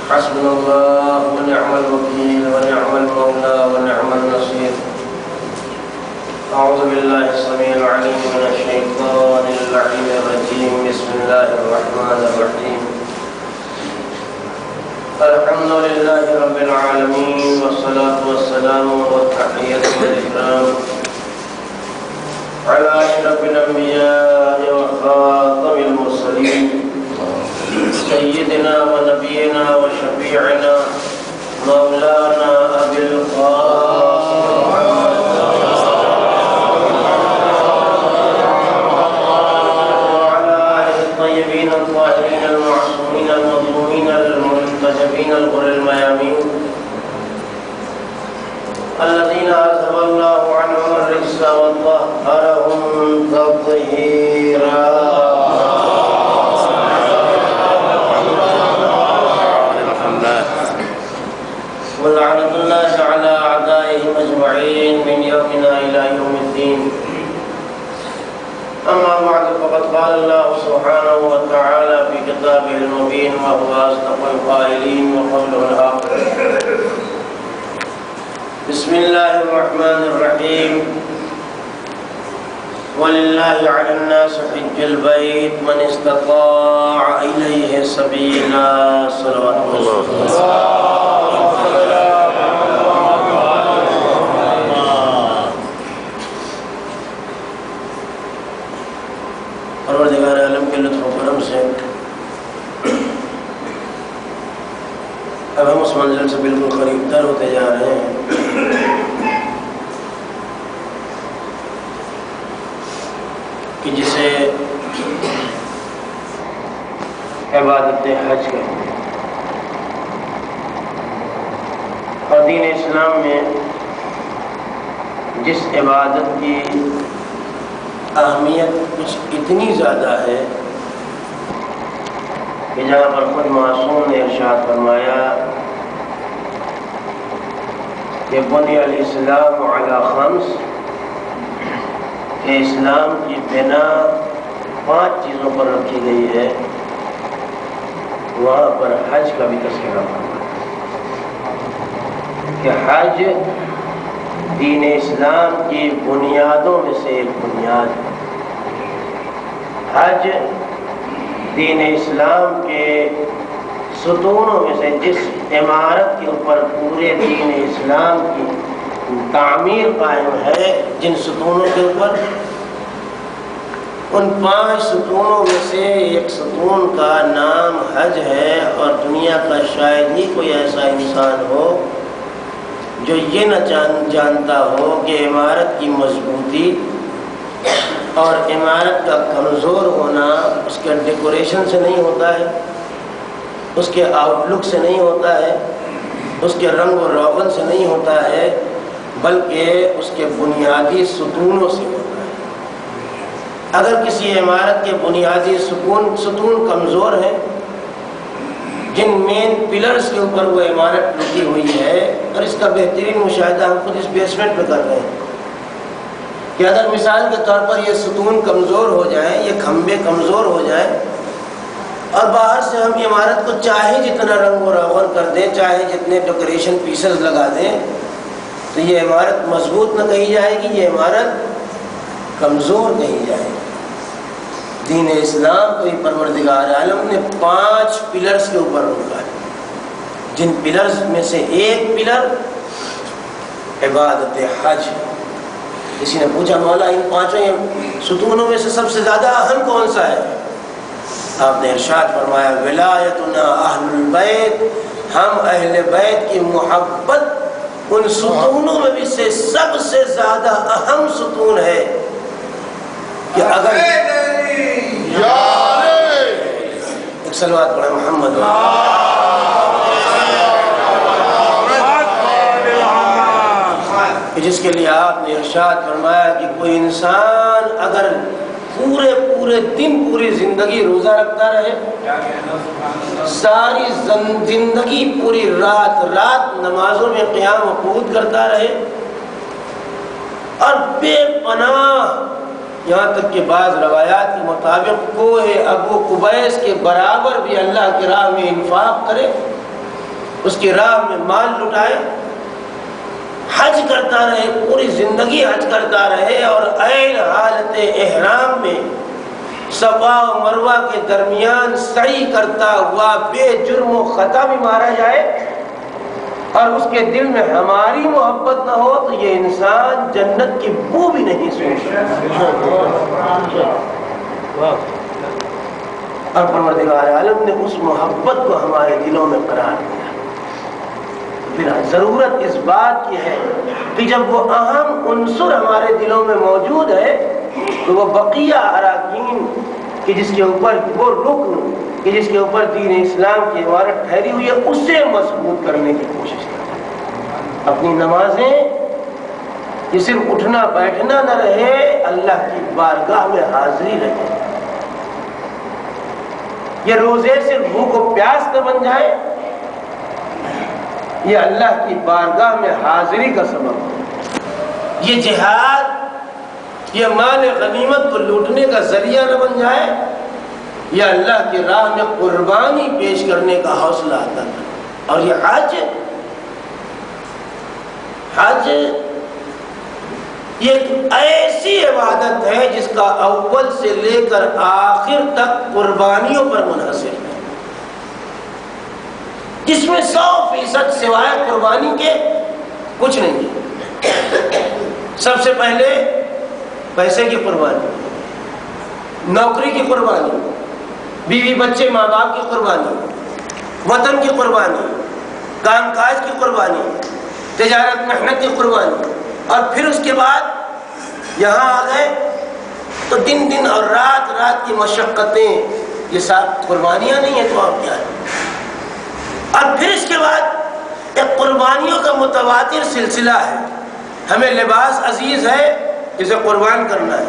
حسبنا الله ونعم الوكيل ونعم المولى ونعم النصير. أعوذ بالله السميع العليم من الشيطان اللعين الرجيم. بسم الله الرحمن الرحيم. الحمد لله رب العالمين والصلاة والسلام والتحية والإكرام على أشرف الأنبياء وخاتم المرسلين سيدنا ونبينا وشفيعنا مولانا أبي القاسم وعلى آله الطيبين الطاهرين المعصومين المظلومين المنتجبين الغر الميامين الذين أذهب الله عنهم الرجس وطهرهم تطهيرا. ولعنة الله على أعدائهم أجمعين من يومنا إلى يوم الدين. أما بعد فقد قال الله سبحانه وتعالى في كتابه المبين وهو أصدق القائلين وقوله الحق. بسم الله الرحمن الرحيم. ولله على الناس حج البيت من استطاع إليه سبيلا. صلوات الله. پروردگار عالم کے لطف و کرم سے اب ہم اس منزل سے بالکل قریب تر ہوتے جا رہے ہیں کہ جسے عبادت حج کہتے ہیں. اور دین اسلام میں جس عبادت کی اہمیت کچھ اتنی زیادہ ہے کہ جہاں پر خود معصوم نے ارشاد فرمایا کہ بنی الاسلام علی خمس، کہ اسلام کی بنا 5 چیزوں پر رکھی گئی ہے. وہاں پر حج کا بھی تذکرہ فرمایا کہ حج دین اسلام کی بنیادوں میں سے ایک بنیاد ہے. حج دین اسلام کے ستونوں میں سے، جس عمارت کے اوپر پورے دین اسلام کی تعمیر قائم ہے، جن ستونوں کے اوپر، ان 5 ستونوں میں سے ایک ستون کا نام حج ہے. اور دنیا کا شاید ہی کوئی ایسا انسان ہو جو یہ نہ جانتا ہو کہ عمارت کی مضبوطی اور عمارت کا کمزور ہونا اس کے ڈیکوریشن سے نہیں ہوتا ہے، اس کے آؤٹ لک سے نہیں ہوتا ہے، اس کے رنگ و روغن سے نہیں ہوتا ہے، بلکہ اس کے بنیادی ستونوں سے ہوتا ہے. اگر کسی عمارت کے بنیادی ستون کمزور ہیں، جن مین پلرز کے اوپر وہ عمارت لگی ہوئی ہے، اور اس کا بہترین مشاہدہ ہم خود اس بیسمنٹ میں کر رہے ہیں کہ اگر مثال کے طور پر یہ ستون کمزور ہو جائیں، یہ کھمبے کمزور ہو جائیں، اور باہر سے ہم عمارت کو چاہے جتنا رنگ و روغن کر دیں، چاہے جتنے ڈیکوریشن پیسز لگا دیں، تو یہ عمارت مضبوط نہ کہی جائے گی، یہ عمارت کمزور کہی جائے گی. دین اسلام کو پروردگار عالم نے 5 پلرز کے اوپر روکا ہے، جن پلرز میں سے ایک پلر عبادت حج. کسی نے پوچھا مولا ان 5 ستونوں میں سے سب سے زیادہ اہم کون سا ہے؟ آپ نے ارشاد فرمایا ولایتنا اہل البیت، ہم اہل بیت کی محبت ان ستونوں میں بھی سے سب سے زیادہ اہم ستون ہے کہ اگر ایک صلوات پڑھیں محمد جس کے لیے آپ نے ارشاد فرمایا کہ کوئی انسان اگر پورے دن پوری زندگی روزہ رکھتا رہے، ساری زندگی پوری رات نمازوں میں قیام و قعود کرتا رہے، اور بے پناہ یہاں تک کہ بعض روایات کے مطابق کوہ ابو قبیس کے برابر بھی اللہ کی راہ میں انفاق کرے، اس کی راہ میں مال لٹائے، حج کرتا رہے، پوری زندگی حج کرتا رہے، اور عین حالت احرام میں صفا و مروہ کے درمیان سعی کرتا ہوا بے جرم و خطا بھی مارا جائے اور اس کے دل میں ہماری محبت نہ ہو تو یہ انسان جنت کی بو بھی نہیں سوچ سکتا۔ اور پروردگار عالم نے اس محبت کو ہمارے دلوں میں قرار دیا۔ پھر ضرورت اس بات کی ہے کہ جب وہ اہم عنصر ہمارے دلوں میں موجود ہے تو وہ بقیہ اراکین کہ جس کے اوپر وہ رکن کہ جس کے اوپر دین اسلام کی عمارت ٹھہری ہوئی ہے اسے مضبوط کرنے کی کوشش کریں۔ اپنی نمازیں یہ صرف اٹھنا بیٹھنا نہ رہے، اللہ کی بارگاہ میں حاضری رہے۔ یہ روزے صرف بھوک و پیاس نہ بن جائے، یہ اللہ کی بارگاہ میں حاضری کا سبب ہے۔ یہ جہاد، یہ مال غنیمت کو لوٹنے کا ذریعہ نہ بن جائے، یہ اللہ کی راہ میں قربانی پیش کرنے کا حوصلہ عطا کرے۔ اور یہ حج یہ ایک ایسی عبادت ہے جس کا اول سے لے کر آخر تک قربانیوں پر منحصر ہے، جس میں 100% سوائے قربانی کے کچھ نہیں ہے۔ سب سے پہلے پیسے کی قربانی، نوکری کی قربانی، بیوی بچے ماں باپ کی قربانی، وطن کی قربانی، کام کاج کی قربانی، تجارت محنت کی قربانی، اور پھر اس کے بعد یہاں آ گئے تو دن دن اور رات رات کی مشقتیں، یہ سب قربانیاں نہیں ہیں تو اور کیا ہے؟ اور پھر اس کے بعد ایک قربانیوں کا متواتر سلسلہ ہے۔ ہمیں لباس عزیز ہے، اسے قربان کرنا ہے۔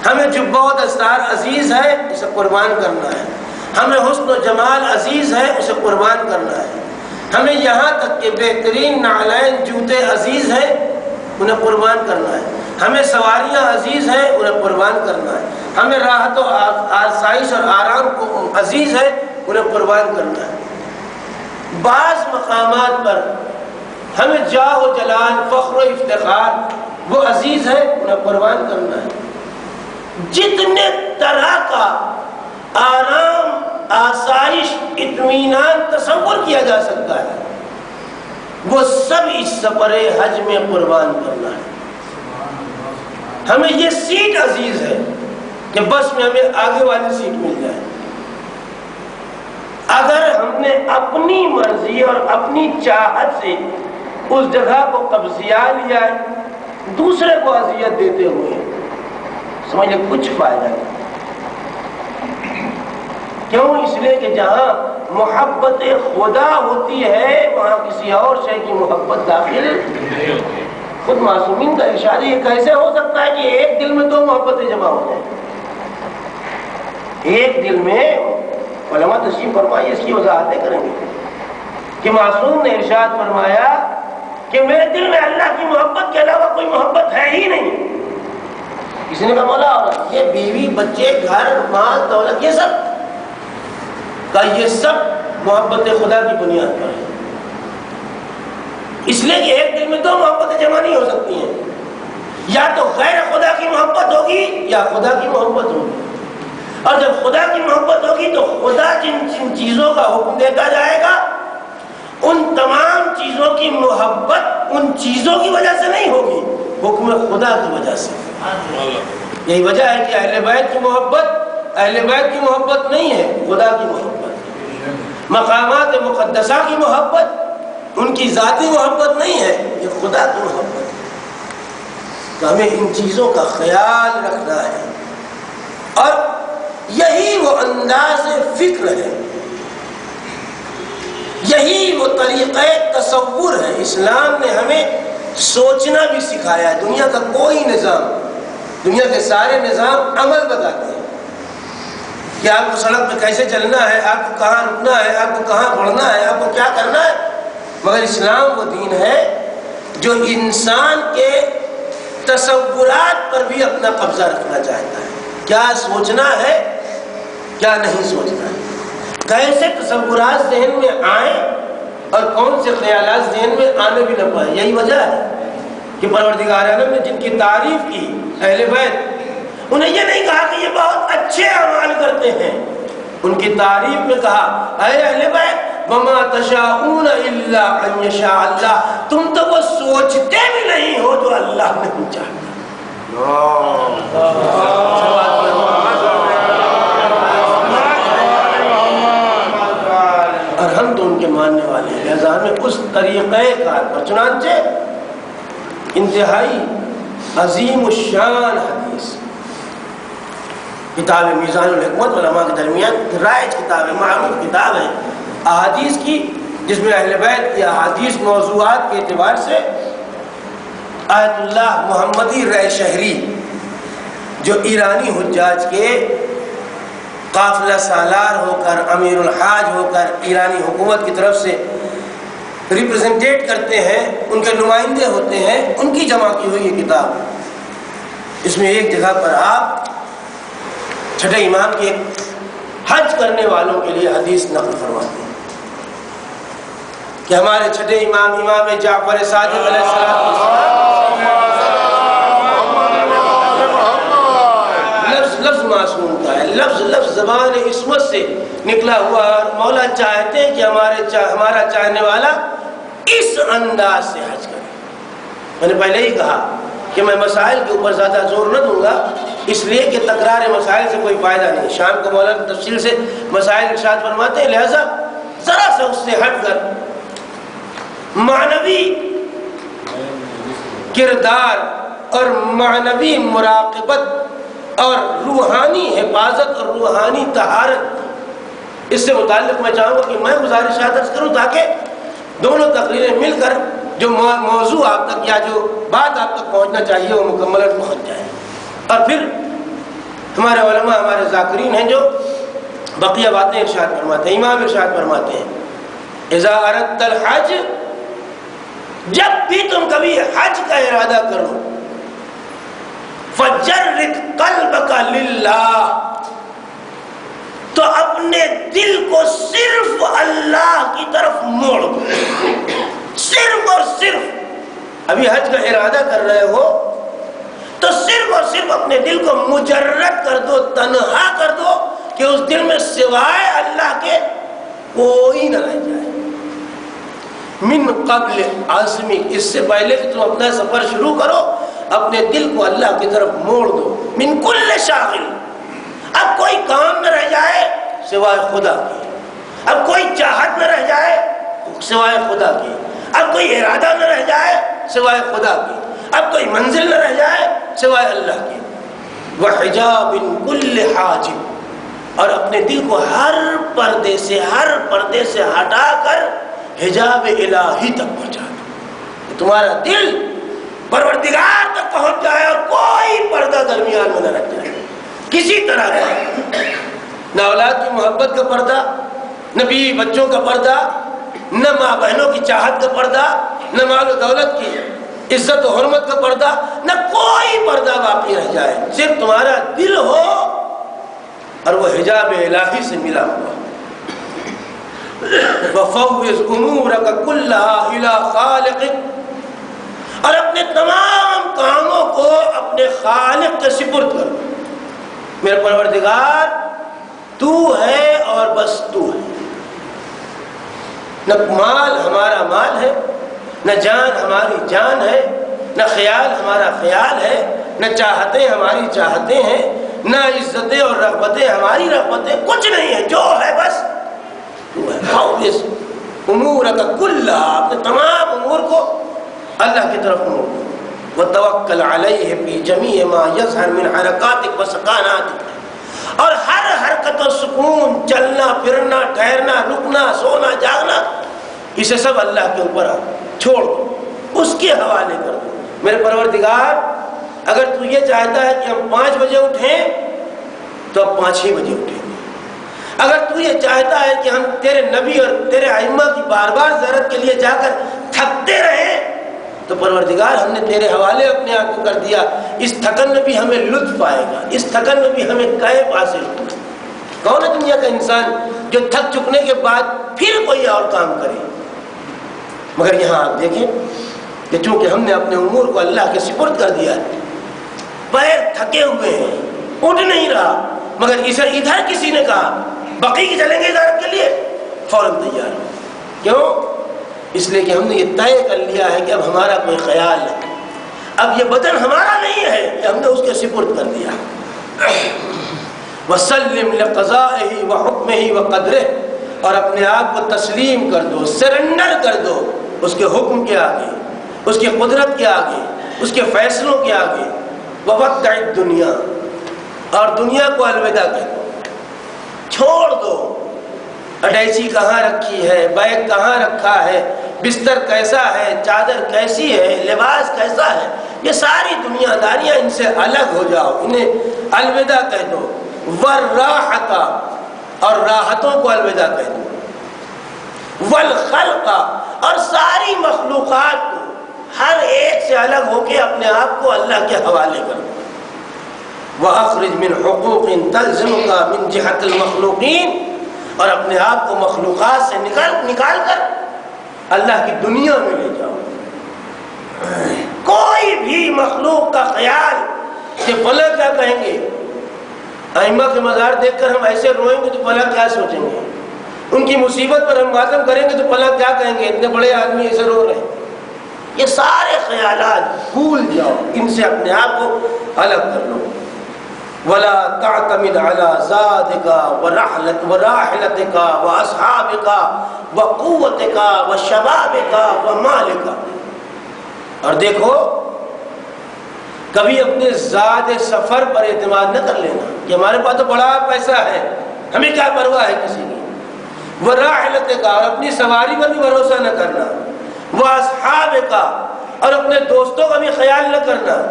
ہمیں جبہ و دستار عزیز ہے، اسے قربان کرنا ہے۔ ہمیں حسن و جمال عزیز ہے، اسے قربان کرنا ہے۔ ہمیں یہاں تک کہ بہترین نعلین جوتے عزیز ہیں، انہیں قربان کرنا ہے۔ ہمیں سواریاں عزیز ہیں، انہیں قربان کرنا ہے۔ ہمیں راحت و آسائش اور آرام کو عزیز ہے، انہیں قربان کرنا ہے۔ بعض مقامات پر ہمیں جاہ و جلال، فخر و افتخار وہ عزیز ہے، انہیں قربان کرنا ہے۔ جتنے طرح کا آرام، آسائش، اطمینان تصور کیا جا سکتا ہے وہ سب اس سفر حج میں قربان کرنا ہے۔ ہمیں یہ سیٹ عزیز ہے کہ بس میں ہمیں آگے والی سیٹ مل جائے۔ اگر ہم نے اپنی مرضی اور اپنی چاہت سے اس جگہ کو قبضہ لیا ہے دوسرے کو اذیت دیتے ہوئے، سمجھے کچھ فائدہ نہیں۔ کیوں؟ اس لیے کہ جہاں محبت خدا ہوتی ہے وہاں کسی اور شے کی محبت داخل۔ خود معصومین کا ارشاد یہ کیسے ہو سکتا ہے کہ ایک دل میں دو محبتیں جمع ہو جائیں؟ ایک دل میں، علماء تشریح فرمائیے اس کی وضاحتیں کریں گے کہ معصوم نے ارشاد فرمایا کہ میرے دل میں اللہ کی محبت کے علاوہ کوئی محبت ہے ہی نہیں۔ کسی نے کہا مولا یہ بیوی بچے گھر مال دولت یہ سب کا، یہ سب محبت خدا کی بنیاد پر ہے۔ اس لیے کہ ایک دل میں دو محبتیں جمع نہیں ہو سکتی ہیں، یا تو غیر خدا کی محبت ہوگی یا خدا کی محبت ہوگی۔ اور جب خدا کی محبت ہوگی تو خدا جن جن چیزوں کا حکم دیتا جائے گا ان تمام چیزوں کی محبت ان چیزوں کی وجہ سے نہیں ہوگی، حکم خدا کی وجہ سے۔ یہی وجہ ہے کہ اہل بیت کی محبت نہیں ہے، خدا کی محبت۔ مقامات مقدسہ کی محبت ان کی ذاتی محبت نہیں ہے، یہ خدا کی محبت ہے۔ تو ہمیں ان چیزوں کا خیال رکھنا ہے، اور یہی وہ انداز فکر ہے، یہی وہ طریقہ تصور ہے۔ اسلام نے ہمیں سوچنا بھی سکھایا ہے۔ دنیا کا کوئی نظام، دنیا کے سارے نظام عمل بتاتے ہیں کہ آپ کو سڑک پہ کیسے چلنا ہے، آپ کو کہاں رکنا ہے، آپ کو کہاں بڑھنا ہے، آپ کو کیا کرنا ہے، مگر اسلام وہ دین ہے جو انسان کے تصورات پر بھی اپنا قبضہ رکھنا چاہتا ہے۔ کیا سوچنا ہے، کیا نہیں سوچنا ہے، کیسے تصورات ذہن میں آئیں اور کون سے خیالات ذہن میں آنے بھی نہ پائے. یہی وجہ ہے کہ پروردگار عالم نے جن کی تعریف کی اہل بیت، انہیں یہ نہیں کہا کہ یہ بہت اچھے اعمال کرتے ہیں، ان کی تعریف میں کہا اے اہل بیت وما تشاءون الا ان یشاء اللہ، تم تو وہ سوچتے بھی نہیں ہو جو اللہ نہیں چاہتا. اور ہم تو ان کے ماننے والے ہیں، لہذا ہمیں اس طریقہ کار پر. چنانچہ انتہائی عظیم الشان حدیث کتاب میزان الحکمت علماء کے درمیان رائج کتاب ہے، معروف کتاب ہے احادیث کی، جس میں اہل بیت کی احادیث موضوعات کے اعتبار سے آیت اللہ محمدی رائے شہری جو ایرانی حجاج کے قافلہ سالار ہو کر، امیر الحاج ہو کر ایرانی حکومت کی طرف سے ریپرزنٹیٹ کرتے ہیں، ان کے نمائندے ہوتے ہیں، ان کی جمع کی ہوئی یہ کتاب. اس میں ایک جگہ پر آپ چھٹے امام کے حج کرنے والوں کے لیے حدیث نقل فرماتے ہیں کہ ہمارے چھٹے امام جعفر صادق علیہ السلام لفظ معصوم کا ہے، لفظ زبان عصمت سے نکلا ہوا، اور مولا چاہتے ہیں کہ ہمارا چاہنے والا اس انداز سے حج کرے. میں نے پہلے ہی کہا کہ میں مسائل کے اوپر زیادہ زور نہ دوں گا، اس لیے کہ تکرار مسائل سے کوئی فائدہ نہیں. شام کو مولانا تفصیل سے مسائل ارشاد فرماتے ہیں، لہذا ذرا سا اس سے ہٹ کر معنوی کردار اور معنوی مراقبت اور روحانی حفاظت اور روحانی طہارت، اس سے متعلق میں چاہوں گا کہ میں گزارشات عرض کروں تاکہ دونوں تقریریں مل کر جو موضوع آپ تک یا جو بات آپ تک پہنچنا چاہیے وہ مکمل پہنچ جائے. اور پھر ہمارے علماء ہمارے ذاکرین ہیں جو بقیہ باتیں ارشاد فرماتے ہیں. امام ارشاد فرماتے ہیں اذا اردت الحج، جب بھی تم کبھی حج کا ارادہ کرو، فجرد قلبک للہ، تو اپنے دل کو صرف اللہ کی طرف موڑ دو. صرف اور صرف ابھی حج کا ارادہ کر رہے ہو تو صرف اور صرف اپنے دل کو مجرد کر دو، تنہا کر دو کہ اس دل میں سوائے اللہ کے کوئی نہ رہ جائے. من قبل عزمی، اس سے پہلے کہ تم اپنا سفر شروع کرو اپنے دل کو اللہ کی طرف موڑ دو. من کل شاغل، اب کوئی کام نہ رہ جائے سوائے خدا کے، اب کوئی چاہت نہ رہ جائے سوائے خدا کے، اب کوئی ارادہ نہ رہ جائے سوائے خدا کے، اب کوئی منزل نہ رہ جائے سوائے اللہ کے. وحجاب کل حاجب، اور اپنے دل کو ہر پردے سے ہٹا کر حجاب الہی تک پہنچا دو. تمہارا دل پروردگار تک پہنچ جائے اور کوئی پردہ درمیان میں نہ رکھ جائے کسی طرح کا، نہ اولاد کی محبت کا پردہ، نہ بیوی بچوں کا پردہ، نہ ماں بہنوں کی چاہت کا پردہ، نہ مال و دولت کی عزت و حرمت کا پردہ، نہ کوئی پردہ باقی رہ جائے. صرف تمہارا دل ہو اور وہ حجاب الہی سے ملا ہوا. وَفَوِّضْ أُمُورَكَ كُلَّهَا إِلَىٰ خَالِقِكَ، اور اپنے تمام کاموں کو اپنے خالق کے سپرد کر. میرے پروردگار تو ہے اور بس تو ہے. نہ مال ہمارا مال ہے، نہ جان ہماری جان ہے، نہ خیال ہمارا خیال ہے، نہ چاہتیں ہماری چاہتیں ہیں، نہ عزتیں اور رغبتیں ہماری رغبتیں، کچھ نہیں ہے، جو ہے بس تو ہے. فَوِّضْ أُمُورَكَ كُلَّهَا، اپنے تمام امور کو اللہ کی طرف موڑ. وَتَوَكَّلْ عَلَيْهِ فِي جَمِيعِ مَا يَظْهَرُ مِنْ حَرَكَاتِكَ وَسَكَانَاتِكَ، اور ہر حرکت و سکون، چلنا پھرنا، ٹھہرنا رکنا، سونا جاگنا، اسے سب اللہ کے اوپر چھوڑ دو، اس کے حوالے کر دو. میرے پروردگار اگر تو یہ چاہتا ہے کہ ہم 5 بجے اٹھیں تو اب 5 ہی بجے اٹھیں. اگر تو یہ چاہتا ہے کہ ہم تیرے نبی اور تیرے ائمہ کی بار بار زیارت کے لیے جا کر تھکتے رہیں تو پروردگار ہم نے تیرے حوالے اپنے آپ کو کر دیا. اس تھکن میں بھی ہمیں لطف آئے گا، اس تھکن میں بھی ہمیں کیف حاصل ہوگا. کون ہے دنیا کا انسان جو تھک چکنے کے بعد پھر کوئی اور کام کرے؟ مگر یہاں آپ دیکھیں کہ چونکہ ہم نے اپنے امور کو اللہ کے سپرد کر دیا ہے، پیر تھکے ہوئے ہیں، اٹھ نہیں رہا، مگر ادھر کسی نے کہا بقی کی چلیں گے زیارت کے لیے، فوراً تیار ہو. کیوں؟ اس لیے کہ ہم نے یہ طے کر لیا ہے کہ اب ہمارا کوئی خیال نہیں، اب یہ بدن ہمارا نہیں ہے، کہ ہم نے اس کے سپرد کر دیا. وَسَلِّمْ لِقَضَائِهِ وَحُكْمِهِ وَقَدْرِهِ، اور اپنے آپ کو تسلیم کر دو، سرنڈر کر دو اس کے حکم کے آگے، اس کی قدرت کے آگے، اس کے فیصلوں کے آگے. وَوَدَّعِ الدُّنْيَا، اور دنیا کو الوداع کر دو، چھوڑ دو. اٹیچی کہاں رکھی ہے، بیگ کہاں رکھا ہے، بستر کیسا ہے، چادر کیسی ہے، لباس کیسا ہے، یہ ساری دنیا داریاں ان سے الگ ہو جاؤ، انہیں الوداع کہہ دو. والراحت، اور راحتوں کو الوداع کہہ دو. والخلق، اور ساری مخلوقات کو ہر ایک سے الگ ہو کے اپنے آپ کو اللہ کے حوالے کر دو. وَأَخْرِجْ مِنْ حُقُوقٍ تَلْزِمُكَ مِنْ جِهَةِ الْمَخْلُوقِينَ، اور اپنے آپ کو مخلوقات سے نکال کر اللہ کی دنیا میں لے جاؤ. کوئی بھی مخلوق کا خیال کہ فلاں کیا کہیں گے، ائمہ کے مزار دیکھ کر ہم ایسے روئیں گے تو فلاں کیا سوچیں گے، ان کی مصیبت پر ہم ماتم کریں گے تو فلاں کیا کہیں گے، اتنے بڑے آدمی ایسے رو رہے ہیں. یہ سارے خیالات بھول جاؤ، ان سے اپنے آپ کو الگ کر لو. ولا تعتمد على زادك وراحلتك واصحابك وقوتك وشبابك ومالك، اور دیکھو کبھی اپنے زاد سفر پر اعتماد نہ کر لینا کہ ہمارے پاس تو بڑا پیسہ ہے، ہمیں کیا پرواہ ہے کسی کی. وراحلتك، اور اپنی سواری پر بھی بھروسہ نہ کرنا. واصحابك، اور اپنے دوستوں کا بھی خیال نہ کرنا.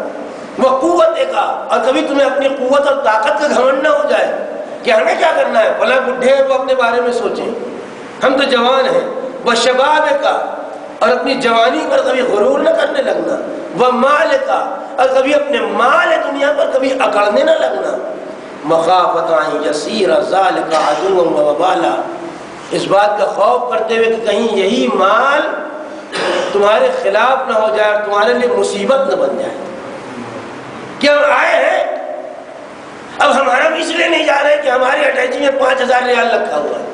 وقوتك، اور کبھی تمہیں اپنی قوت اور طاقت کا گھمنڈ نہ ہو جائے کہ ہمیں کیا کرنا ہے، فلاں بڈھے ہیں وہ اپنے بارے میں سوچیں، ہم تو جوان ہیں. وشبابك، اور اپنی جوانی پر کبھی غرور نہ کرنے لگنا. ومالك، اور کبھی اپنے مال دنیا پر کبھی اکڑنے نہ لگنا. مخافۃ ان یسیر ذلک عدوا ووبالا، اس بات کا خوف کرتے ہوئے کہ کہیں یہی مال تمہارے خلاف نہ ہو جائے اور تمہارے لیے مصیبت نہ بن جائے. کہ ہم آئے ہیں، اب ہمارا بھی اس لیے نہیں جا رہے کہ ہماری اٹیچی میں 5000 ریال رکھا ہوا ہے،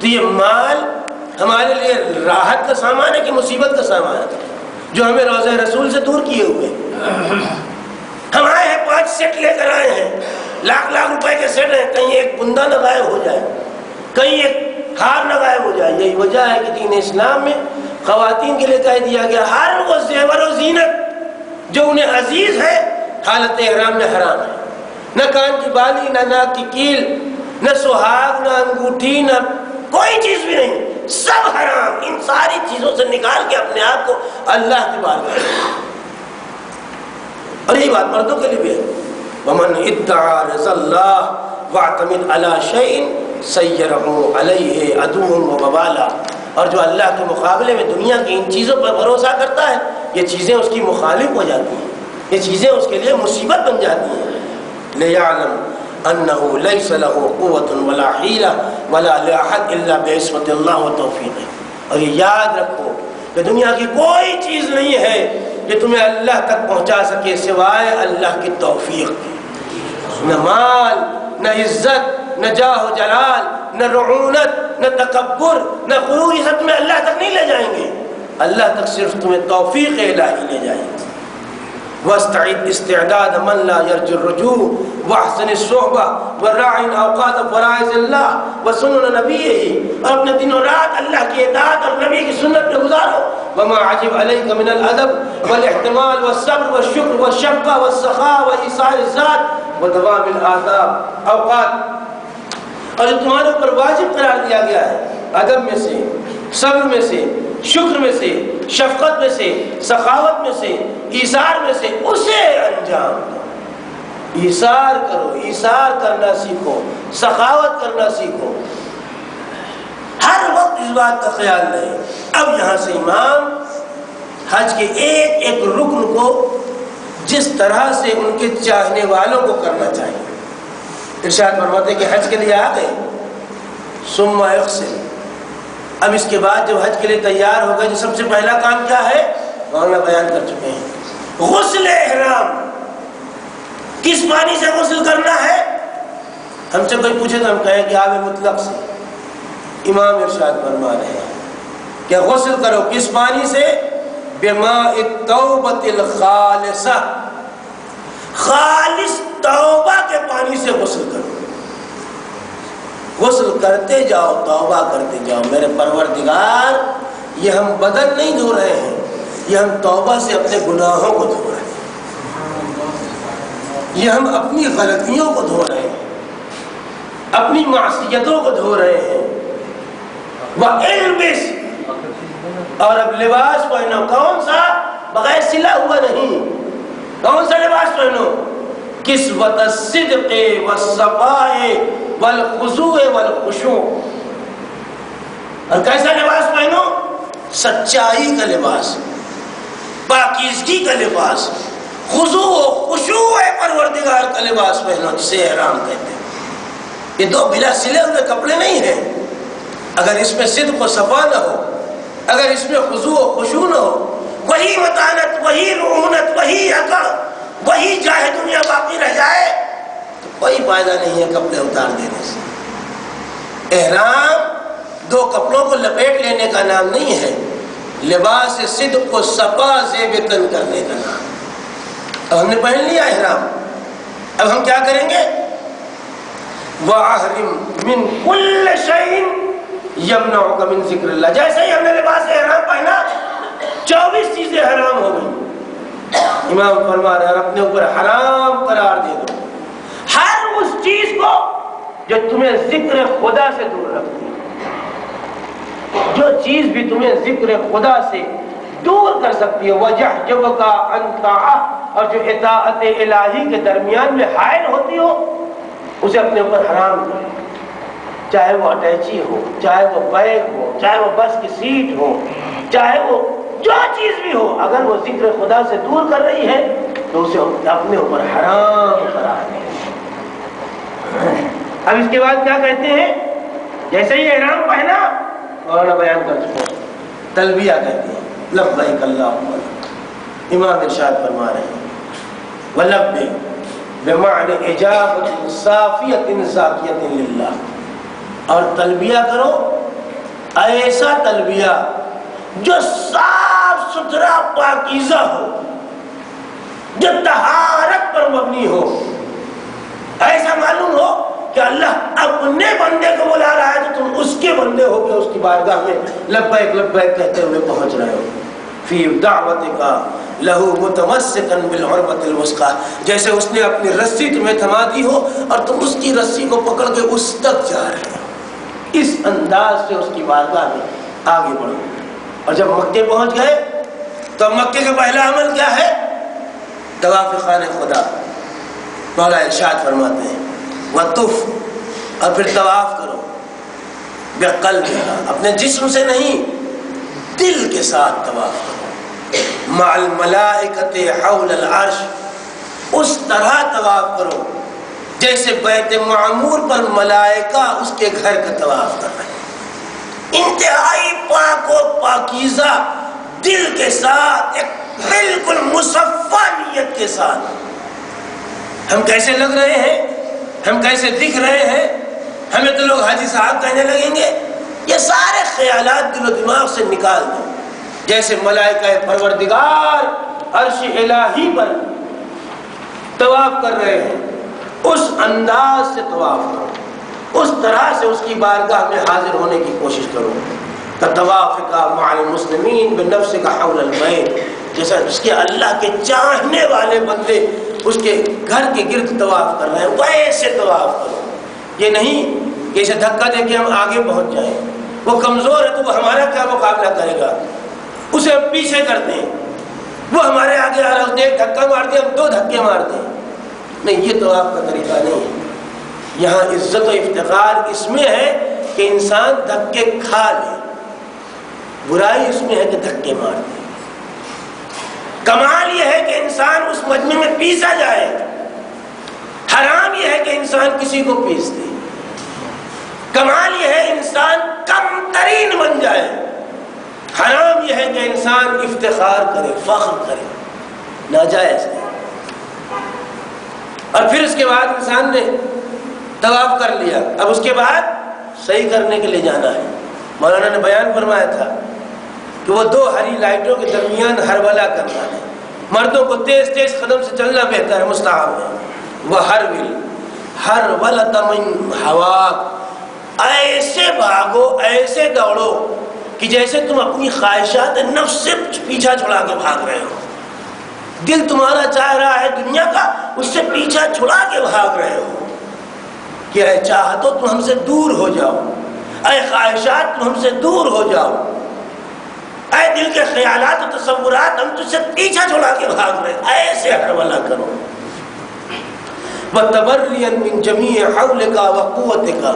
تو یہ مال ہمارے لیے راحت کا سامان ہے کہ مصیبت کا سامان ہے جو ہمیں روضہ رسول سے دور کیے ہوئے. ہم آئے ہیں 5 سیٹ لے کر آئے ہیں، لاکھ روپے کے سیٹ ہیں، کہیں ایک بندہ نہ غائب ہو جائے، کہیں ایک ہار نہ غائب ہو جائے. یہی وجہ ہے کہ دین اسلام میں خواتین کے لیے کہہ دیا گیا ہر وہ زیور و زینت جو انہیں عزیز ہے حالت احرام میں حرام ہے. نہ کان کی بالی، نہ ناک کی کیل، نہ سہاگ، نہ انگوٹھی، نہ کوئی چیز بھی نہیں، سب حرام. ان ساری چیزوں سے نکال کے اپنے آپ کو اللہ کی بارگاہ میں. اور یہی بات مردوں کے لیے بھی ہے. ومن ادعى رضا اللہ واعتمد على شيء سيره عليه عدو وبالا، اور جو اللہ کے مقابلے میں دنیا کی ان چیزوں پر بھروسہ کرتا ہے یہ چیزیں اس کی مخالف ہو جاتی ہیں، یہ چیزیں اس کے لیے مصیبت بن جاتی ہیں. لِيَعْلَمْ أَنَّهُ لَيْسَ لَهُ قُوَّةٌ وَلَا حِيلَةٌ وَلَا لِأَحَدٍ إِلَّا بِعِصْمَةِ اللَّهِ وَتَوْفِيقِهِ. اور یہ یاد رکھو کہ دنیا کی کوئی چیز نہیں ہے کہ تمہیں اللہ تک پہنچا سکے سوائے اللہ کی توفیق کے. نہ مال، نہ عزت، نہ جاہ و جلال، نہ رعونت، نہ تکبر، نہ غرور، یہ سب تمہیں اللہ تک نہیں لے جائیں گے. اللہ تک صرف تمہیں توفیق الہی لے جائیں گے. واستعد استعداد من لا يرجو الرجوع واحسن الصحبة وراعن اوقات فرائض اللہ وسنن نبیہ، اور اپنے دن و رات اللہ کی اطاعت اور نبی کی سنت پہ گزارو. وما عجب علیک من الادب والاحتمال والصبر والشکر والشفقہ والسخاء وإيصال الذات ودوام الآداب اوقات، اور جو تمہارے اوپر واجب قرار دیا گیا ہے ادب میں سے، صبر میں سے، شکر میں سے، شفقت میں سے، سخاوت میں سے، ایثار میں سے، اسے انجام دو. ایثار کرو، ایثار کرنا سیکھو، سخاوت کرنا سیکھو، ہر وقت اس بات کا خیال رہے. اب یہاں سے امام حج کے ایک ایک رکن کو جس طرح سے ان کے چاہنے والوں کو کرنا چاہیے. ارشاد فرماتے کہ حج کے لیے آ گئے، ثم اغسل، اب اس کے بعد جب حج کے لیے تیار ہو گئے تو سب سے پہلا کام کیا ہے؟ مولانا بیان کر چکے ہیں، غسل احرام۔ کس پانی سے غسل کرنا ہے؟ ہم سے کوئی پوچھے تو ہم کہیں کہ آب مطلق سے۔ امام ارشاد فرما رہے ہیں کہ غسل کرو کس پانی سے؟ بماء التوبۃ الخالصہ، خالص توبہ کے پانی سے غسل کرو۔ غسل کرتے جاؤ، توبہ کرتے جاؤ۔ میرے پروردگار، یہ ہم بدن نہیں دھو رہے ہیں، یہ ہم توبہ سے اپنے گناہوں کو دھو رہے ہیں، یہ ہم اپنی غلطیوں کو دھو رہے ہیں، اپنی معصیتوں کو دھو رہے ہیں۔ وَإِلْبِسْ، اور اب لباس پہنو۔ کون سا؟ بغیر سلا ہوا نہیں۔ کون سا لباس پہنو؟ کسوۃ الصدق والصفاء والخضوع والخشوع۔ اور کیسا لباس پہنو؟ سچائی کا لباس، پاکیزگی کا لباس، خضوع و خشوع پروردگار کا لباس پہنو، جسے احرام کہتے ہیں۔ یہ دو بلا سلے ہوئے کپڑے نہیں ہیں۔ اگر اس میں صدق و صفا نہ ہو، اگر اس میں خضوع و خشوع نہ ہو، وہی متانت، وہی رعونت، وہی عقل، وہی چاہے دنیا باقی رہ جائے تو کوئی فائدہ نہیں ہے کپڑے اتار دینے سے۔ احرام دو کپڑوں کو لپیٹ لینے کا نام نہیں ہے، لباس صدق کو صفا زیب تن کرنے کا نام۔ اب ہم نے پہن لیا احرام، اب ہم کیا کریں گے؟ وَأَحْرِمْ مِنْ كُلِّ شَيْءٍ يَمْنَعُكَ مِنْ ذِكْرِ اللَّهِ۔ جیسے ہی ہم نے لباس احرام پہنا، 24 چیزیں حرام ہو گئی۔ امام فرما رہے ہیں اپنے اوپر حرام قرار دے دو ہر اس چیز کو جو تمہیں ذکر خدا سے دور رکھتی ہے، جو چیز بھی تمہیں ذکر خدا سے دور کر سکتی ہے، وَجَحْجَبَكَ عَنْ طَاعَةٍ، اور جو اطاعت الہی کے درمیان میں حائل ہوتی ہو، اسے اپنے اوپر حرام کرو۔ چاہے وہ اٹیچی ہو، چاہے وہ بیگ ہو، چاہے وہ بس کی سیٹ ہو، چاہے وہ جو چیز بھی ہو، اگر وہ ذکر خدا سے دور کر رہی ہے تو اسے اپنے اوپر حرام قرار دیں۔ اب اس کے بعد کیا کہتے ہیں؟ جیسے ہی احرام پہنا، مولانا بیان کر چکے ہیں، تلبیہ کہتے ہیں، لبیک اللہم لبیک۔ امام ارشاد فرما رہے ہیں وَلَبِّکْ بِمَعْنِ إِجَابَةٍ صَافِيَةٍ زَاکِیَةٍ لِلَّہ، اور تلبیہ کرو ایسا تلبیہ جو صاف ستھرا پاکیزہ ہو، جو طہارت پر مبنی ہو، ایسا معلوم ہو کہ اللہ اپنے بندے کو بلا رہا ہے تو تم اس کے بندے ہو کے اس کی بارگاہ میں لبیک لبیک کہتے ہوئے پہنچ رہے ہو۔ فی دعوتک لہ متمسکا بالعروۃ الوثقی، جیسے اس نے اپنی رسی تمہیں تھما دی ہو اور تم اس کی رسی کو پکڑ کے اس تک جا رہے ہو، اس انداز سے اس کی بارگاہ میں آگے بڑھو۔ اور جب مکے پہنچ گئے تو مکے کا پہلا عمل کیا ہے؟ طواف خانہ خدا۔ مولا ارشاد فرماتے ہیں وَطُفْ، اور پھر طواف کرو بِقَلْبِکَ، اپنے جسم سے نہیں، دل کے ساتھ طواف کرو، مع الملائکۃ حول العرش، اس طرح طواف کرو جیسے بیت معمور پر ملائکہ اس کے گھر کا طواف کر رہے ہیں، انتہائی پاک و پاکیزہ دل کے ساتھ، ایک بالکل مصفا نیت کے ساتھ۔ ہم کیسے لگ رہے ہیں، ہم کیسے دکھ رہے ہیں، ہمیں تو لوگ حاجی صاحب کہنے لگیں گے۔ یہ سارے خیالات دل و دماغ سے نکال دو، جیسے ملائکہ پروردگار عرش الہی پر طواف کر رہے ہیں، اس انداز سے طواف کرو، اس طرح سے اس کی بارگاہ میں حاضر ہونے کی کوشش کرو۔ طوافک مع المسلمین بنفسک حول البیت، جیسا اس کے اللہ کے چاہنے والے بندے اس کے گھر کے گرد طواف کر رہے ہیں، ویسے طواف کرو۔ یہ نہیں کہ اسے دھکا دے کے ہم آگے پہنچ جائیں، وہ کمزور ہے تو وہ ہمارا کیا مقابلہ کرے گا، اسے ہم پیچھے کر دیں، وہ ہمارے آگے آ رہا ہے، اس نے ایک دھکا مار دیا، ہم 2 دھکے مار دیں۔ نہیں، یہ طواف کا طریقہ نہیں ہے۔ یہاں عزت و افتخار اس میں ہے کہ انسان دھکے کھا لے، برائی اس میں ہے کہ دھکے مار دے۔ کمال یہ ہے کہ انسان اس مجمع میں پیسا جائے، حرام یہ ہے کہ انسان کسی کو پیس دے۔ کمال یہ ہے انسان کم ترین بن جائے۔ انسان افتخار کرے، فخر کرے، ناجائز ہے۔ اور پھر اس کے بعد انسان نے طواف کر لیا، اب اس کے بعد صحیح کرنے کے لیے جانا ہے۔ مولانا نے بیان فرمایا تھا کہ وہ دو ہری لائٹوں کے درمیان ہرولہ کرنا ہے۔ مردوں کو تیز تیز قدم سے چلنا بہتر ہے، مستحب ہے۔ وہ ہرولۃ من ہواک، ایسے بھاگو، ایسے دوڑو کہ جیسے تم اپنی خواہشات نفس سے پیچھا چھڑا کے بھاگ رہے ہو۔ دل تمہارا چاہ رہا ہے دنیا کا، اس سے پیچھا چھڑا کے بھاگ رہے ہو کہ اے چاہتو تم ہم سے دور ہو جاؤ، اے خواہشات تم ہم سے دور ہو جاؤ، اے دل کے خیالات و تصورات ہم تجھ سے پیچھا چھڑا کے بھاگ رہے ہیں، ایسے ہرولہ کرو۔ وَتَبَرِّيًا مِّن جَمِيعِ حَوْلِكَ وَقُوَّتِكَ،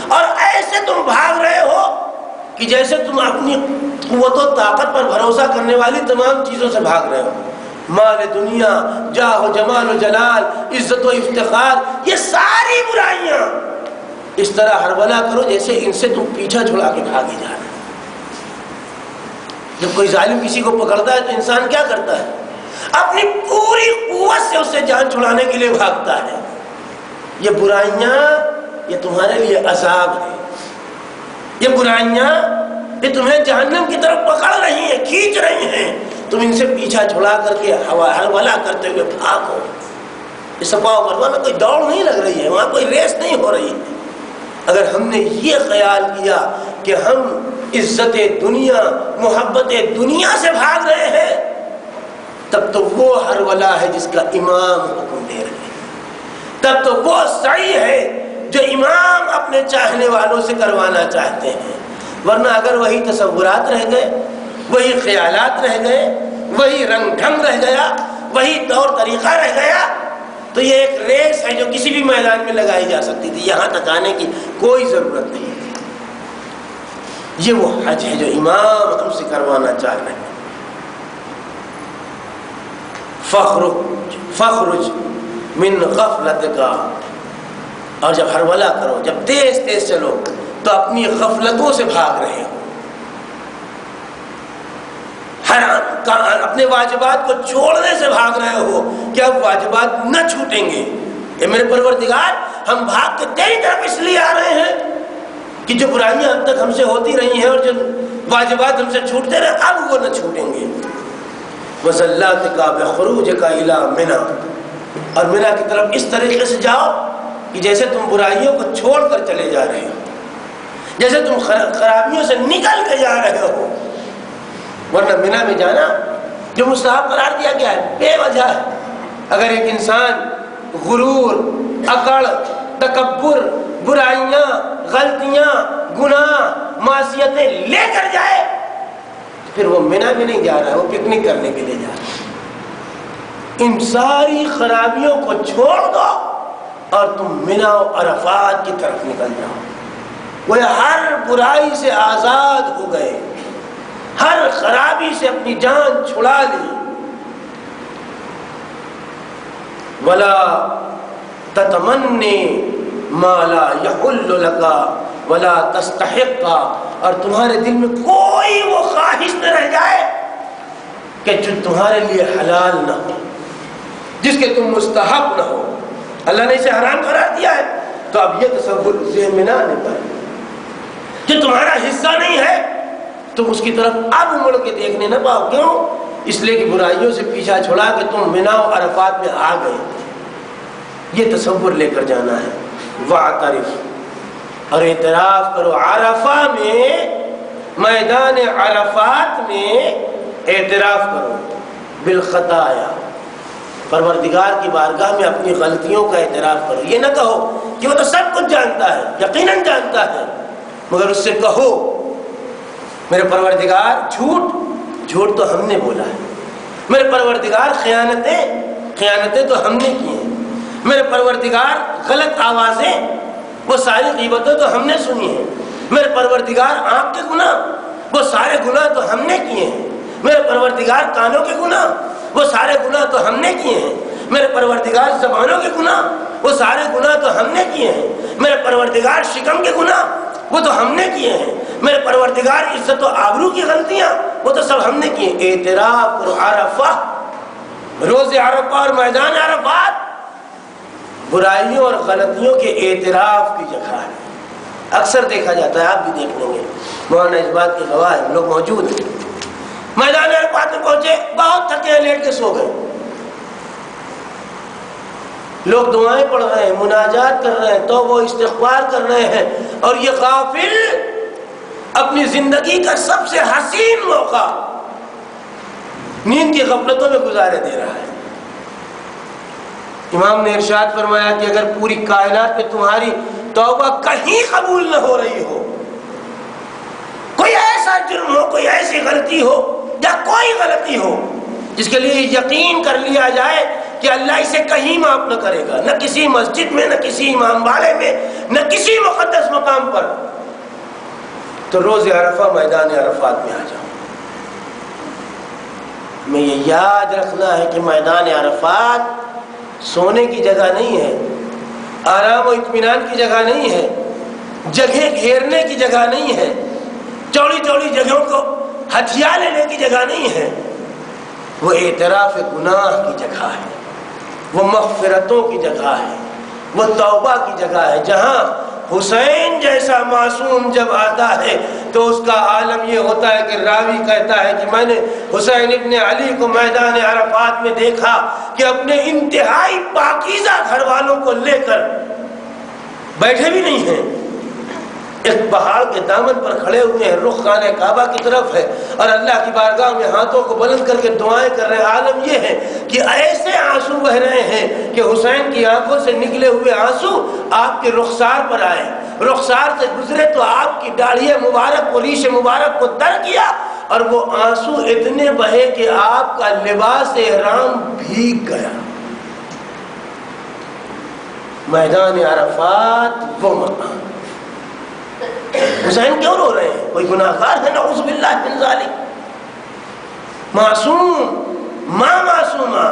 اور ایسے تم بھاگ رہے ہو کہ جیسے تم اپنی قوت و طاقت پر بھروسہ کرنے والی تمام چیزوں سے بھاگ رہے ہو۔ مال دنیا، جاہ و جمال و جلال، عزت و افتخار، یہ ساری برائیاں اس طرح ہرولہ کرو جیسے ان سے تم پیچھا چھڑا کے بھاگے جا رہے ہو۔ جب کوئی ظالم کسی کو پکڑتا ہے تو انسان کیا کرتا ہے؟ اپنی پوری قوت سے اسے جان چھڑانے کے لیے بھاگتا ہے۔ یہ برائیاں یہ تمہارے لیے عذاب ہے، یہ برائیاں یہ تمہیں جہنم کی طرف پکڑ رہی ہیں، کھینچ رہی ہیں، تم ان سے پیچھا چھڑا کر کے ہرولہ کرتے ہوئے بھاگو۔ اس صفا و مروہ میں کوئی دوڑ نہیں لگ رہی ہے، وہاں کوئی ریس نہیں ہو رہی ہے۔ اگر ہم نے یہ خیال کیا کہ ہم عزت دنیا، محبت دنیا سے بھاگ رہے ہیں، تب تو وہ ہرولہ ہے جس کا امام حکم دے رہے ہیں، تب تو وہ سعی ہے جو امام اپنے چاہنے والوں سے کروانا چاہتے ہیں۔ ورنہ اگر وہی تصورات رہ گئے، وہی خیالات رہ گئے، وہی رنگ ڈھنگ رہ گیا، وہی طور طریقہ رہ گیا، تو یہ ایک ریس ہے جو کسی بھی میدان میں لگائی جا سکتی تھی، یہاں تک آنے کی کوئی ضرورت نہیں تھی۔ یہ وہ حج ہے جو امام ہم سے کروانا چاہ رہے ہیں۔ فخرج من غفلتک، اور جب ہرولہ کرو، جب تیز تیز چلو تو اپنی غفلتوں سے بھاگ رہے ہو، اپنے واجبات کو چھوڑنے سے بھاگ رہے ہو کہ اب واجبات نہ چھوٹیں گے۔ اے میرے پروردگار، ہم بھاگ کے تیری طرف اس لیے آ رہے ہیں کہ جو برائیاں اب تک ہم سے ہوتی رہی ہیں اور جو واجبات ہم سے چھوٹتے رہے، اب وہ نہ چھوٹیں گے۔ وَزَلَّاتِكَ بِخُرُوجِكَ إِلَىٰ مِنَىٰ، اور منیٰ کی طرف اس طریقے سے جاؤ کہ جیسے تم برائیوں کو چھوڑ کر چلے جا رہے ہو، جیسے تم خرابیوں سے نکل کے جا رہے ہو۔ ورنہ منیٰ میں جانا جو مستحب قرار دیا گیا ہے بے وجہ ہے۔ اگر ایک انسان غرور، اکڑ، تکبر، برائیاں، غلطیاں، گناہ، معصیتیں لے کر جائے تو پھر وہ منیٰ میں نہیں جا رہا ہے، وہ پکنک کرنے کے لیے جا رہا ہے۔ ان ساری خرابیوں کو چھوڑ دو اور تم منیٰ و عرفات کی طرف نکل جاؤ۔ وہ ہر برائی سے آزاد ہو گئے، ہر خرابی سے اپنی جان چھڑا لی۔ وَلَا تَتَمَنِّ مَا لَا يَحُلُّ لَكَ وَلَا تَسْتَحِقَّ، اور تمہارے دل میں کوئی وہ خواہش نہ رہ جائے کہ جو تمہارے لیے حلال نہ ہو، جس کے تم مستحق نہ ہو۔ اللہ نے اسے حرام قرار دیا ہے تو اب یہ تصور ذہن میں نہ آنے پائے، جو تمہارا حصہ نہیں ہے تم اس کی طرف اب مڑ کے دیکھنے نہ پاؤ۔ کیوں؟ اس لیے کہ برائیوں سے پیچھا چھڑا کے تم منیٰ و عرفات میں آ گئے۔ یہ تصور لے کر جانا ہے۔ وَاعْتَرِفْ، اور اعتراف کرو، عرفہ میں، میدان عرفات میں اعتراف کرو، بالخطایا، پروردگار کی بارگاہ میں اپنی غلطیوں کا اعتراف کرو۔ یہ نہ کہو کہ وہ تو سب کچھ جانتا ہے، یقیناً جانتا ہے، مگر اس سے کہو میرے پروردگار جھوٹ تو ہم نے بولا ہے، میرے پروردگار خیانتیں تو ہم نے کی ہیں، میرے پروردگار غلط آوازیں، وہ ساری غیبتیں تو ہم نے سنی ہیں، میرے پروردگار آنکھ کے گناہ، وہ سارے گناہ تو ہم نے کیے ہیں، میرے پروردگار کانوں کے گناہ، وہ سارے گناہ تو ہم نے کیے ہیں، میرے پروردگار زبانوں کے گناہ، وہ سارے گناہ تو ہم نے کیے ہیں، میرے پروردگار شکم کے گناہ وہ تو ہم نے کیے ہیں، میرے پروردگار عزت و آبرو کی غلطیاں وہ تو سب ہم نے کی. اعتراف کرو. عرفہ، روز عرفہ اور میدان عرفات برائیوں اور غلطیوں کے اعتراف کی جگہ ہے. اکثر دیکھا جاتا ہے، آپ بھی دیکھ لیں گے، مولانا اس بات کے گواہ ہیں، لوگ موجود ہیں، میدان عرفات میں پہنچے، بہت تھکے، لیٹ کے سو گئے. لوگ دعائیں پڑھ رہے ہیں، مناجات کر رہے ہیں، توبہ و استغفار کر رہے ہیں، اور یہ غافل اپنی زندگی کا سب سے حسین موقع نیند کی غفلتوں میں گزارے دے رہا ہے. امام نے ارشاد فرمایا کہ اگر پوری کائنات میں تمہاری توبہ کہیں قبول نہ ہو رہی ہو، کوئی ایسا جرم ہو، کوئی ایسی غلطی ہو یا کوئی غلطی ہو جس کے لیے یقین کر لیا جائے کہ اللہ اسے کہیں معاف نہ کرے گا، نہ کسی مسجد میں، نہ کسی امام باڑے میں، نہ کسی مقدس مقام پر، تو روز عرفہ میدان عرفات میں آ جاؤ. میں یہ یاد رکھنا ہے کہ میدان عرفات سونے کی جگہ نہیں ہے، آرام و اطمینان کی جگہ نہیں ہے، جگہ گھیرنے کی جگہ نہیں ہے، چوڑی چوڑی جگہوں کو ہتھیار لینے کی جگہ نہیں ہے. وہ اعتراف گناہ کی جگہ ہے، وہ مغفرتوں کی جگہ ہے، وہ توبہ کی جگہ ہے، جہاں حسین جیسا معصوم جب آتا ہے تو اس کا عالم یہ ہوتا ہے کہ راوی کہتا ہے کہ میں نے حسین ابن علی کو میدان عرفات میں دیکھا کہ اپنے انتہائی پاکیزہ گھر والوں کو لے کر بیٹھے بھی نہیں ہیں، ایک پہاڑ کے دامن پر کھڑے ہوئے ہیں، رخ خانہ کعبہ کی طرف ہے، اور اللہ کی بارگاہ میں ہاتھوں کو بلند کر کے دعائیں کر رہے ہیں. عالم یہ ہے کہ ایسے آنسو بہ رہے ہیں کہ حسین کی آنکھوں سے نکلے ہوئے آنسو آپ کے رخسار پر آئے، رخسار سے گزرے تو آپ کی داڑھی مبارک و ریش مبارک کو تر کیا، اور وہ آنسو اتنے بہے کہ آپ کا لباس احرام بھیگ گیا. میدان عرفات وہ مقام. حسین کیوں رو رہے ہیں؟ کوئی گناہگار ہے؟ نعوذ باللہ من ذالک. معصوم، ماں معصومہ،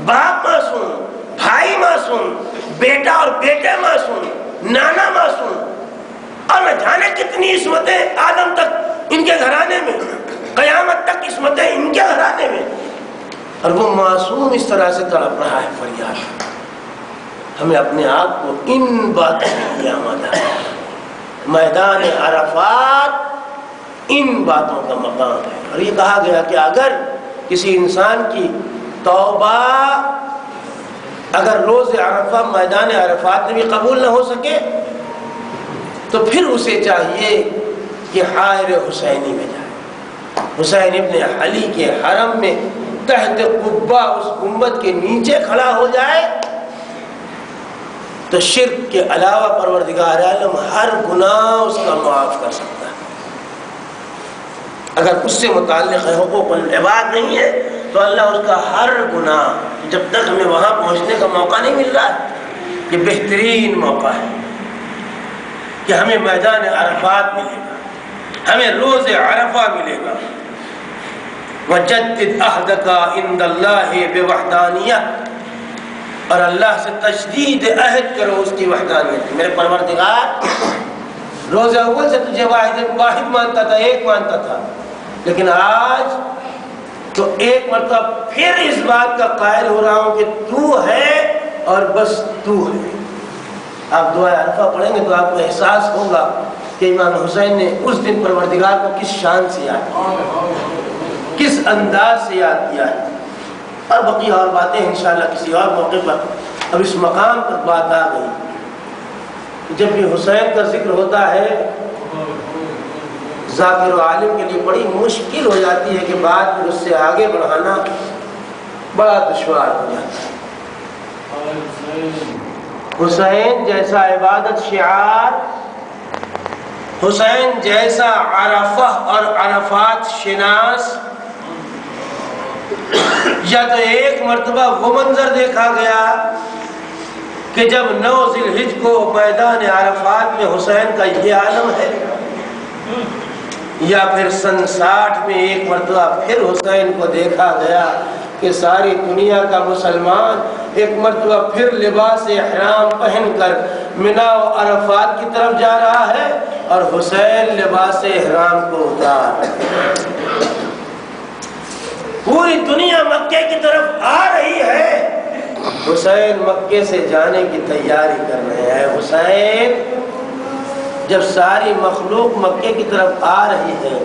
باپ معصوم، بھائی معصوم، بیٹا اور بیٹے معصوم، نانا معصوم، اور نہ جانے کتنی عصمتیں آدم تک ان کے گھرانے میں، قیامت تک عصمتیں ان کے گھرانے میں، اور وہ معصوم اس طرح سے تڑپ رہا ہے فریاد. ہمیں اپنے آپ کو ان باتوں کے لیے آمادہ ہے. میدان عرفات ان باتوں کا مقام ہے. اور یہ کہا گیا کہ اگر کسی انسان کی توبہ اگر روز عرفہ میدان عرفات میں بھی قبول نہ ہو سکے تو پھر اسے چاہیے کہ حائر حسینی میں جائے، حسین ابن علی کے حرم میں تحت قبہ اس گنبد کے نیچے کھڑا ہو جائے تو شرک کے علاوہ پروردگار عالم ہر گناہ اس کا معاف کر سکتا ہے. اگر اس سے متعلق حقوق العباد نہیں ہے تو اللہ اس کا ہر گناہ، جب تک ہمیں وہاں پہنچنے کا موقع نہیں مل رہا ہے، یہ بہترین موقع ہے کہ ہمیں میدان عرفات ملے گا، ہمیں روز عرفہ ملے گا. وَجَدِّدْ عَهْدَكَ عِنْدَ اللَّهِ بِوَحْدَانِيَةٍ، اور اللہ سے تجدید عہد کرو اس کی وحدانیت. میرے پروردگار روز اول سے تجھے واحد مانتا تھا، ایک مانتا تھا، لیکن آج تو ایک مرتبہ پھر اس بات کا قائل ہو رہا ہوں کہ تو ہے اور بس تو ہے. آپ دعا عرفہ پڑھیں گے تو آپ کو احساس ہوگا کہ امام حسین نے اس دن پروردگار کو کس شان سے یاد کیا، کس انداز سے یاد کیا ہے. اور بقیہ اور باتیں انشاءاللہ کسی اور موقع پر. اب اس مقام پر بات آ گئی، جب بھی حسین کا ذکر ہوتا ہے ذاکر و عالم کے لیے بڑی مشکل ہو جاتی ہے کہ بات پھر اس سے آگے بڑھانا بڑا دشوار ہو جاتا ہے. حسین جیسا عبادت شعار، حسین جیسا عرفہ اور عرفات شناس، یا تو ایک مرتبہ وہ منظر دیکھا گیا کہ جب 9 ذی الحجہ کو میدان عرفات میں حسین کا یہ عالم ہے، یا پھر سن 60 میں ایک مرتبہ پھر حسین کو دیکھا گیا کہ ساری دنیا کا مسلمان ایک مرتبہ پھر لباس احرام پہن کر منا و عرفات کی طرف جا رہا ہے اور حسین لباس احرام کو اتار پوری دنیا مکے کی طرف آ رہی ہے، حسین مکے سے جانے کی تیاری کر رہے ہیں۔ حسین جب ساری مخلوق مکے کی طرف آ رہی ہے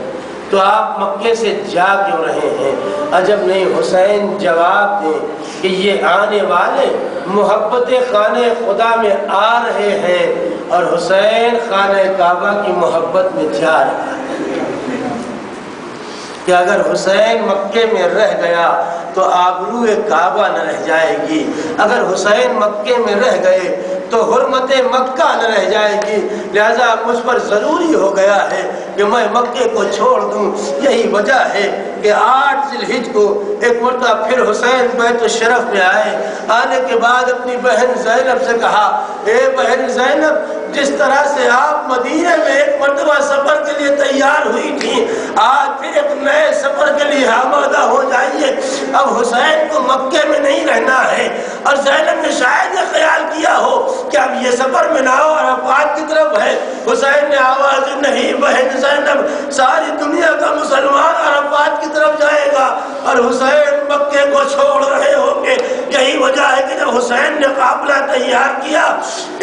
تو آپ مکے سے جا کیوں رہے ہیں؟ عجب نہیں، حسین جواب دیں کہ یہ آنے والے محبت خانہ خدا میں آ رہے ہیں اور حسین خانہ کعبہ کی محبت میں جا رہا ہے کہ اگر حسین مکے میں رہ گیا تو آبروئے کعبہ نہ رہ جائے گی، اگر حسین مکے میں رہ گئے تو حرمت مکہ نہ رہ جائے گی، لہذا مجھ پر ضروری ہو گیا ہے کہ میں مکے کو چھوڑ دوں۔ یہی وجہ ہے کہ 8 ذی الحجہ کو ایک مرتبہ پھر حسین بیت الشرف میں آئے، آنے کے بعد اپنی بہن زینب سے کہا، اے بہن زینب، جس طرح سے آپ مدینے میں ایک مرتبہ سفر کے لیے تیار ہوئی تھی، آج پھر ایک نئے سفر کے لیے آمادہ ہو جائیے۔ اب حسین کو مکے میں نہیں رہنا ہے، اور زینب نے شاید یہ خیال کیا ہو کہ اب یہ سفر منا و عرفات کی طرف ہے۔ حسین نے آواز دی، نہیں بہن زینب، ساری دنیا کا مسلمان عرفات کی طرف جائے گا اور حسین مکے کو چھوڑ رہے ہوں گے۔ یہی وجہ ہے کہ جب حسین نے قافلہ تیار کیا،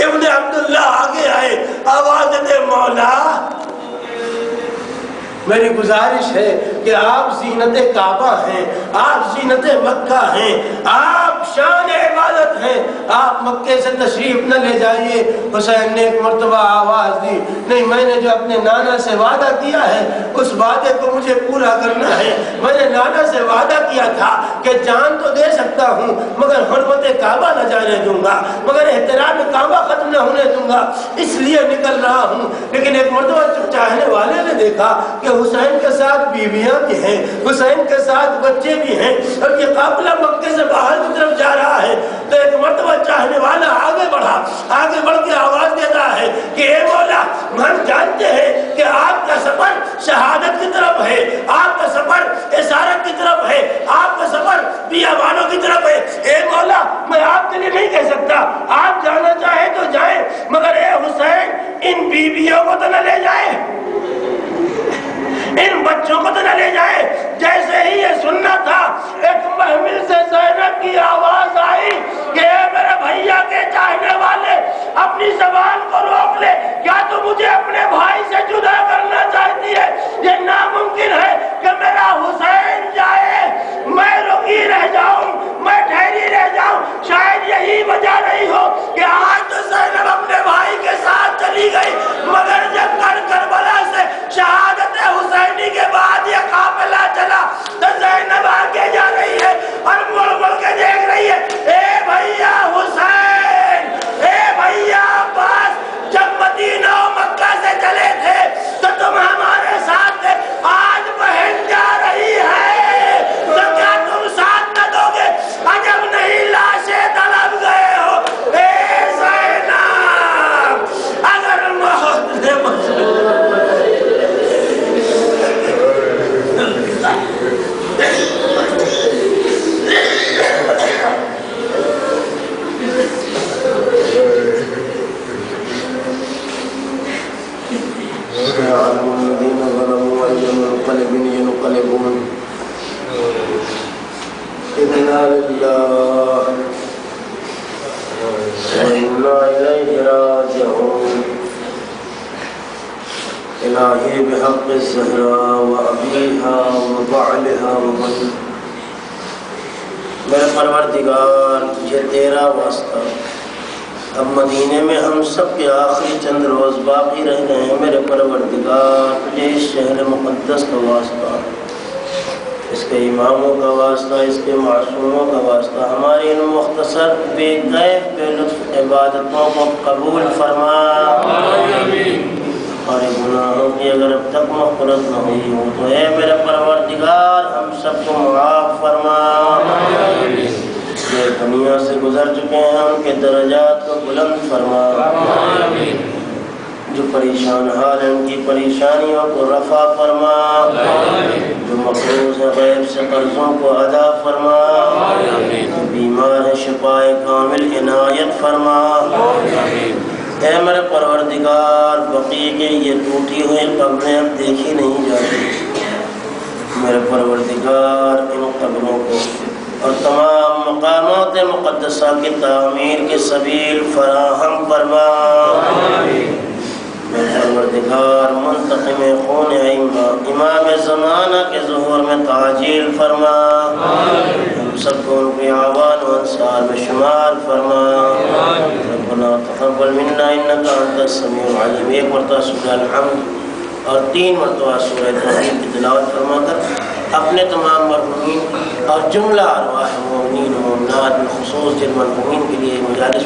ابن عبداللہ آگے آئے، آواز دے، مولا میری گزارش ہے کہ آپ زینت کعبہ ہیں، آپ زینت مکہ ہیں، آپ شان عبادت ہیں، آپ مکے سے تشریف نہ لے جائیے۔ حسین نے ایک مرتبہ آواز دی، نہیں، میں نے جو اپنے نانا سے وعدہ کیا ہے اس وعدے کو مجھے پورا کرنا ہے۔ میں نے نانا سے وعدہ کیا تھا کہ جان تو دے سکتا ہوں مگر حرمت کعبہ نہ جانے دوں گا، مگر احترام کعبہ ختم نہ ہونے دوں گا، اس لیے نکل رہا ہوں۔ لیکن ایک مرتبہ چاہنے والے نے دیکھا کہ حسین کے ساتھ بیویاں بھی ہیں، حسین کے ساتھ بچے بھی ہیں، اور یہ قافلہ مکے سے باہر کی طرف جا رہا ہے، تو ایک مرتبہ چاہنے والا آگے بڑھا، آگے بڑھ کے آواز دیتا ہے کہ اے مولا، ہم جانتے ہیں کہ آپ کا سفر شہادت کی طرف ہے، آپ کا سفر اسارت کی طرف ہے، آپ کا سفر بیابانوں کی طرف ہے۔ اے مولا، میں آپ کے لیے نہیں کہہ سکتا، آپ جانا چاہیں تو جائیں، مگر اے حسین، ان بیویوں کو تو نہ لے جائیں، ان بچوں کو تو نہ لے جائے۔ جیسے ہی یہ سننا تھا، ایک محمل سے زینب کی آواز آئی کہ اے میرے بھیا کے چاہنے والے، اپنی زبان کو روک لے، کیا تو مجھے اپنے بھائی سے جدا کرنا چاہتی ہے؟ یہ ناممکن ہے کہ میرا حسین جائے، میں رکی رہ جاؤں، میں ٹھہری رہ جاؤں۔ شاید یہی وجہ نہیں ہو کہ آج تو زینب اپنے بھائی کے ساتھ چلی گئی، مگر جب کربلا سے شہادت حسینی کے بعد یہ قافلہ چلا تو زینب آگے جا رہی ہے اور مڑ مڑ کے دیکھ رہی ہے، اے بھیا حسین، اے بھیا عباس، جب مدینہ و مکہ سے چلے تھے تو تم ہمارے ساتھ تھے، آج بہن جا رہی ہے تو کیا تم ساتھ نہ دو گے؟ عجب نہیں لاشیں طلب گئے ہو، اے زینب، اگر الہی بحق الزہرا و ابیہا و بعلہا و بن، میرے پروردگار یہ تیرا واسطہ، اب مدینے میں ہم سب کے آخری چند روز باقی رہ گئے ہیں، میرے پروردگار تجھے اس شہر مقدس کا واسطہ، اس کے اماموں کا واسطہ، اس کے معصوموں کا واسطہ، ہماری ان مختصر بے غیب بے لطف عبادتوں کو قبول فرما، ہمارے گناہوں کی اگر اب تک مغفرت نہ ہوئی ہو تو اے میرے پروردگار ہم سب کو معاف فرما، جو دنیا سے گزر چکے ہیں ان کے درجات کو بلند فرما، جو پریشان حال ہیں ان کی پریشانیوں کو رفع فرما، جو مقروض ہیں غیب سے قرضوں کو ادا فرما، بقیع کے یہ ٹوٹی ہوئی قبریں اب دیکھی نہیں جاتی۔ میرے پروردگار ان قبروں کو اور تمام مقامات مقدسہ کی تعمیر کے سبیل فراہم فرما۔ میرے پروردگار منتقم خون ائمہ امام زمانہ کے ظہور میں تعجیل فرما، ہم سب کو ان کے اعوان و انصار میں شمار فرما۔ ربنا تقبل منا انک انت السمیع العلیم۔ ایک مرتبہ سورہ الحمد اور 3 مرتبہ سورہ توحید کی تلاوت فرما کر اپنے تمام مرحومین اور جملہ ارواح مومنین و مومنات بالخصوص جن مرحومین کے لیے مجالس